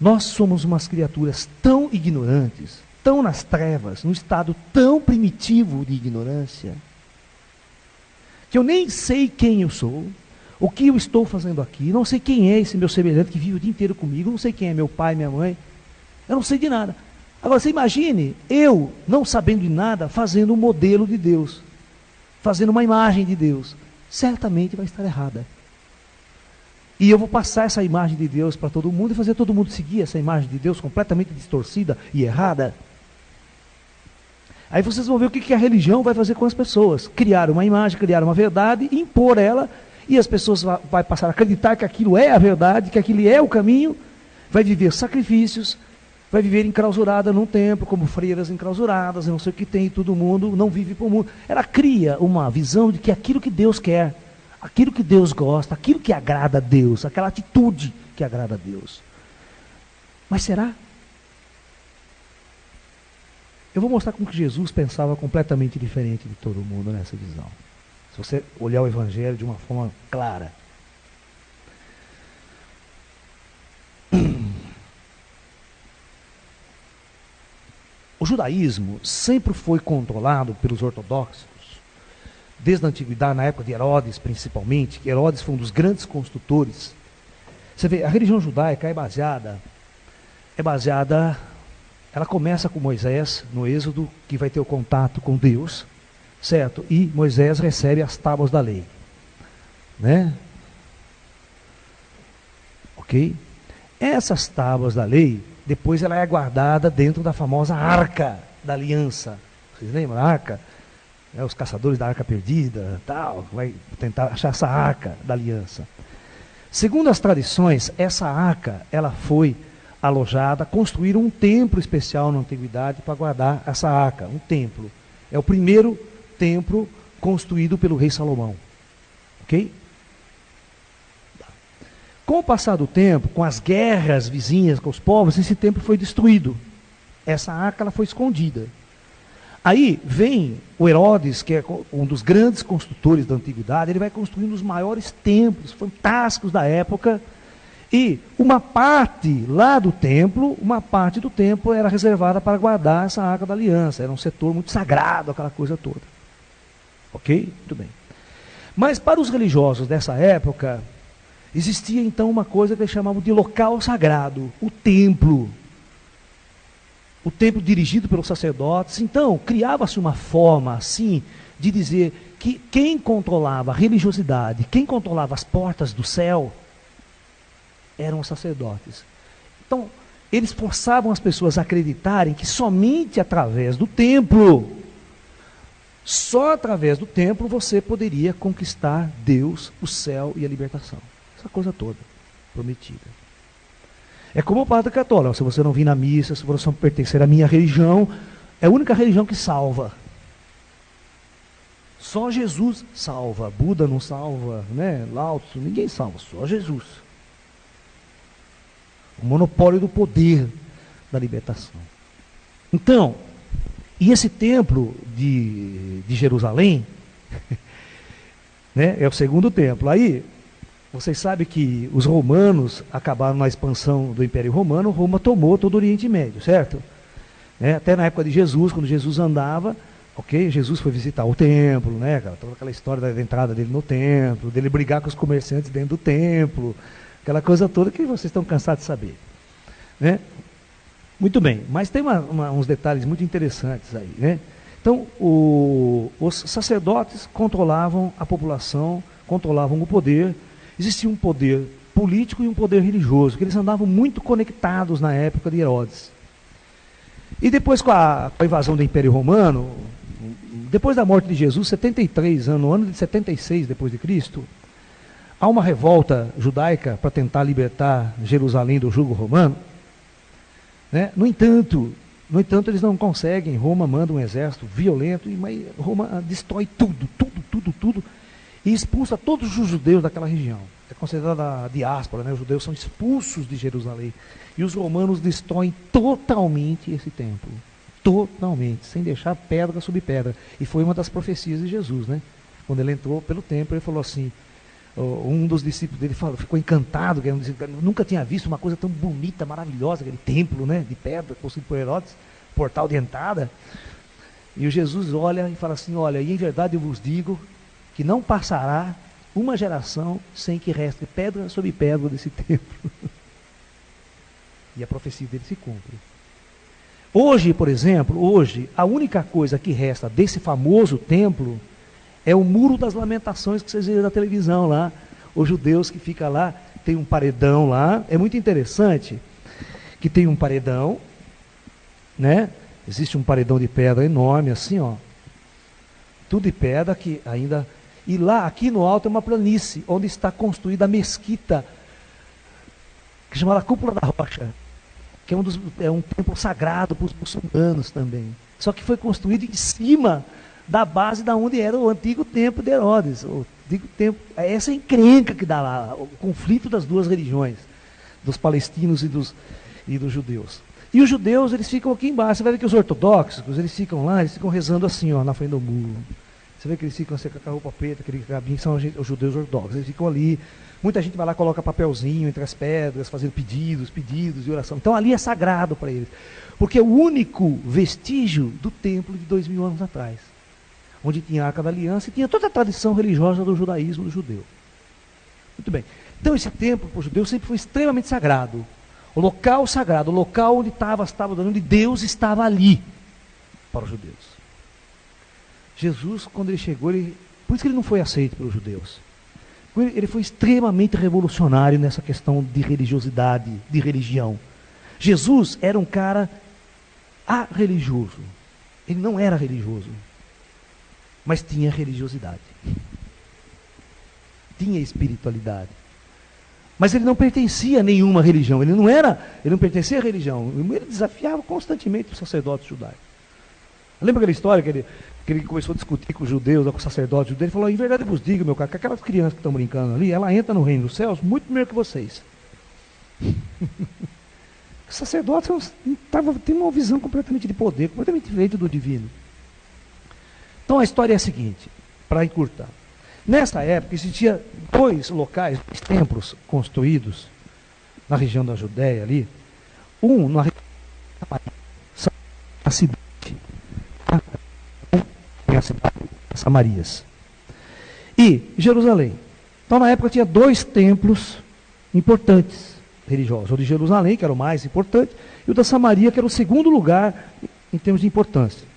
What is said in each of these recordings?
Nós somos umas criaturas tão ignorantes, tão nas trevas, num estado tão primitivo de ignorância, que eu nem sei quem eu sou, o que eu estou fazendo aqui, não sei quem é esse meu semelhante que vive o dia inteiro comigo, não sei quem é meu pai, minha mãe, eu não sei de nada. Agora você imagine, eu, não sabendo de nada, fazendo um modelo de Deus, fazendo uma imagem de Deus, certamente vai estar errada. E eu vou passar essa imagem de Deus para todo mundo e fazer todo mundo seguir essa imagem de Deus completamente distorcida e errada. Aí vocês vão ver o que a religião vai fazer com as pessoas. Criar uma imagem, criar uma verdade, impor ela, e as pessoas vão passar a acreditar que aquilo é a verdade, que aquilo é o caminho, vai viver sacrifícios, vai viver enclausurada num templo, como freiras enclausuradas, não sei o que tem, e todo mundo não vive para o mundo. Ela cria uma visão de que aquilo que Deus quer, aquilo que Deus gosta, aquilo que agrada a Deus, aquela atitude que agrada a Deus. Mas será? Eu vou mostrar como que Jesus pensava completamente diferente de todo mundo nessa visão. Se você olhar o Evangelho de uma forma clara. O judaísmo sempre foi controlado pelos ortodoxos, desde a antiguidade, na época de Herodes principalmente, que Herodes foi um dos grandes construtores. Você vê, a religião judaica é baseada, ela começa com Moisés, no Êxodo, que vai ter o contato com Deus, certo? E Moisés recebe as tábuas da lei, né? Ok? Essas tábuas da lei, depois ela é guardada dentro da famosa Arca da Aliança. Vocês lembram a Arca? Os caçadores da Arca Perdida, tal, vai tentar achar essa Arca da Aliança. Segundo as tradições, essa Arca, ela foi alojada, construíram um templo especial na antiguidade para guardar essa arca, um templo. É o primeiro templo construído pelo rei Salomão. Ok? Com o passar do tempo, com as guerras vizinhas com os povos, esse templo foi destruído. Essa arca ela foi escondida. Aí vem o Herodes, que é um dos grandes construtores da antiguidade, ele vai construindo os maiores templos fantásticos da época. E uma parte lá do templo, uma parte do templo era reservada para guardar essa Arca da Aliança. Era um setor muito sagrado, aquela coisa toda. Ok? Muito bem. Mas para os religiosos dessa época, existia então uma coisa que eles chamavam de local sagrado, o templo. O templo dirigido pelos sacerdotes. Então, criava-se uma forma assim de dizer que quem controlava a religiosidade, quem controlava as portas do céu, eram os sacerdotes. Então, eles forçavam as pessoas a acreditarem que somente através do templo, só através do templo, você poderia conquistar Deus, o céu e a libertação. Essa coisa toda, prometida. É como o padre católico, se você não vir na missa, se você não pertencer à minha religião, é a única religião que salva. Só Jesus salva. Buda não salva, né? Lao Tzu, ninguém salva, só Jesus. O monopólio do poder da libertação. Então, e esse templo de Jerusalém, né, é o segundo templo. Aí, vocês sabem que os romanos acabaram na expansão do Império Romano, Roma tomou todo o Oriente Médio, certo? Até na época de Jesus, quando Jesus andava, ok? Jesus foi visitar o templo, né? Toda aquela história da entrada dele no templo, dele brigar com os comerciantes dentro do templo, aquela coisa toda que vocês estão cansados de saber, né? Muito bem, mas tem uns detalhes muito interessantes aí, né? Então, os sacerdotes controlavam a população, controlavam o poder. Existia um poder político e um poder religioso, que eles andavam muito conectados na época de Herodes. E depois com a invasão do Império Romano, depois da morte de Jesus, 73 anos, no ano de 76 depois de Cristo, há uma revolta judaica para tentar libertar Jerusalém do jugo romano, né? No entanto, eles não conseguem. Roma manda um exército violento, mas Roma destrói tudo, e expulsa todos os judeus daquela região. É considerada a diáspora, né? Os judeus são expulsos de Jerusalém. E os romanos destroem totalmente esse templo. Totalmente, sem deixar pedra sobre pedra. E foi uma das profecias de Jesus, né? Quando ele entrou pelo templo, ele falou assim: Um dos discípulos dele ficou encantado, que nunca tinha visto uma coisa tão bonita, maravilhosa, aquele templo, né, de pedra, construído por Herodes, portal de entrada. E o Jesus olha e fala assim: olha, e em verdade eu vos digo que não passará uma geração sem que reste pedra sobre pedra desse templo. E a profecia dele se cumpre. Hoje, por exemplo, a única coisa que resta desse famoso templo é o Muro das Lamentações que vocês viram na televisão lá. Os judeus que ficam lá, tem um paredão lá. É muito interessante que tem um paredão, né? Existe um paredão de pedra enorme, assim, ó. Tudo de pedra que ainda... E lá, aqui no alto, é uma planície, onde está construída a mesquita, que chama a Cúpula da Rocha, que é um templo sagrado para os muçulmanos também. Só que foi construído em cima da base da onde era o antigo templo de Herodes. O antigo templo, essa encrenca que dá lá, o conflito das duas religiões, dos palestinos e dos judeus. E os judeus, eles ficam aqui embaixo. Você vai ver que os ortodoxos, eles ficam lá, eles ficam rezando assim, ó, na frente do muro. Você vê que eles ficam assim, com a roupa preta, aquele cabinho, são os judeus ortodoxos. Eles ficam ali. Muita gente vai lá, coloca papelzinho entre as pedras, fazendo pedidos de oração. Então ali é sagrado para eles. Porque é o único vestígio do templo de 2000 anos atrás. Onde tinha a Arca da Aliança e tinha toda a tradição religiosa do judaísmo do judeu. Muito bem. Então esse templo para o judeu sempre foi extremamente sagrado. O local sagrado, o local onde estava as tábuas, onde Deus estava ali para os judeus. Jesus, quando ele chegou, por isso que ele não foi aceito pelos judeus. Ele foi extremamente revolucionário nessa questão de religiosidade, de religião. Jesus era um cara religioso. Ele não era religioso, mas tinha religiosidade. Tinha espiritualidade. Mas ele não pertencia a nenhuma religião. Ele não pertencia à religião. Ele desafiava constantemente os sacerdotes judaicos. Lembra aquela história que ele começou a discutir com os judeus, com os sacerdotes judeus? Ele falou: em verdade eu vos digo, meu cara, que aquelas crianças que estão brincando ali, ela entra no reino dos céus muito primeiro que vocês. Os sacerdotes têm uma visão completamente de poder, completamente diferente do divino. Então a história é a seguinte, para encurtar. Nessa época existia dois locais, dois templos construídos na região da Judéia ali. Um na região da cidade, a cidade de Samarias, e Jerusalém. Então na época tinha dois templos importantes religiosos, o de Jerusalém, que era o mais importante, e o da Samaria, que era o segundo lugar em termos de importância.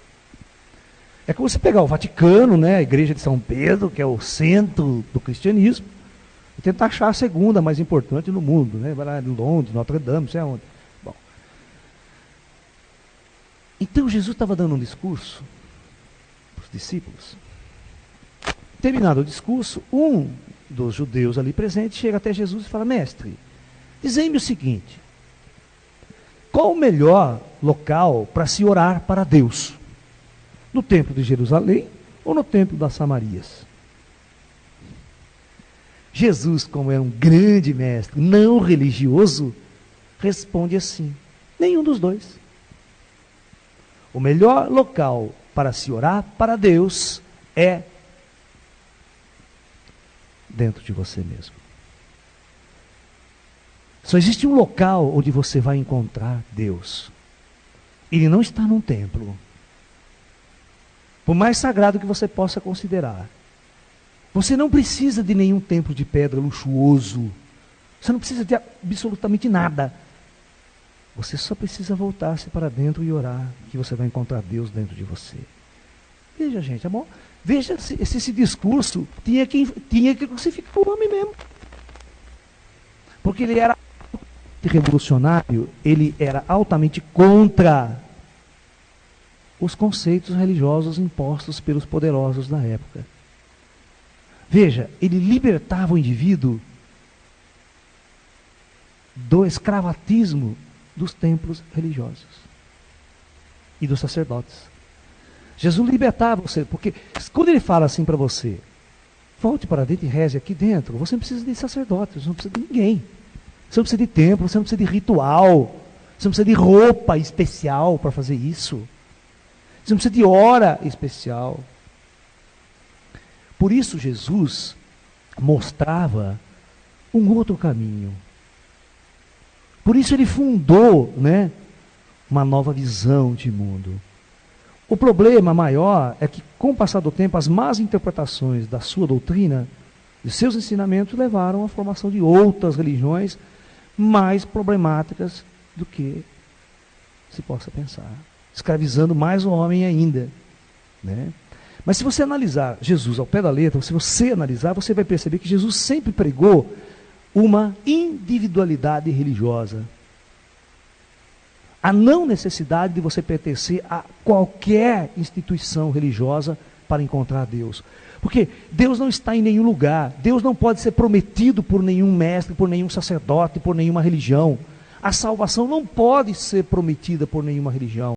É como você pegar o Vaticano, né, a igreja de São Pedro, que é o centro do cristianismo, e tentar achar a segunda mais importante no mundo, né? Vai lá em Londres, Notre Dame, não sei aonde. Bom. Então Jesus estava dando um discurso para os discípulos. Terminado o discurso, um dos judeus ali presentes chega até Jesus e fala: mestre, dizei-me o seguinte: qual o melhor local para se orar para Deus? No templo de Jerusalém ou no templo das Samarias? Jesus, como é um grande mestre, não religioso, responde assim: nenhum dos dois. O melhor local para se orar para Deus é dentro de você mesmo. Só existe um local onde você vai encontrar Deus. Ele não está num templo. Por mais sagrado que você possa considerar. Você não precisa de nenhum templo de pedra luxuoso. Você não precisa de absolutamente nada. Você só precisa voltar-se para dentro e orar, que você vai encontrar Deus dentro de você. Veja, gente, amor. Veja se esse discurso tinha que crucificar o homem mesmo. Porque ele era revolucionário, ele era altamente contra os conceitos religiosos impostos pelos poderosos da época. Veja, ele libertava o indivíduo do escravatismo dos templos religiosos e dos sacerdotes. Jesus libertava você, porque quando ele fala assim para você: volte para dentro e reze aqui dentro, você não precisa de sacerdotes, você não precisa de ninguém. Você não precisa de templo, você não precisa de ritual, você não precisa de roupa especial para fazer isso. Você não precisa de hora especial. Por isso Jesus mostrava um outro caminho. Por isso ele fundou, né, uma nova visão de mundo. O problema maior é que, com o passar do tempo, as más interpretações da sua doutrina, de seus ensinamentos, levaram à formação de outras religiões mais problemáticas do que se possa pensar, escravizando mais o homem ainda, né? Mas se você analisar Jesus ao pé da letra, se você analisar, você vai perceber que Jesus sempre pregou uma individualidade religiosa. A não necessidade de você pertencer a qualquer instituição religiosa para encontrar Deus. Porque Deus não está em nenhum lugar. Deus não pode ser prometido por nenhum mestre, por nenhum sacerdote, por nenhuma religião. A salvação não pode ser prometida por nenhuma religião.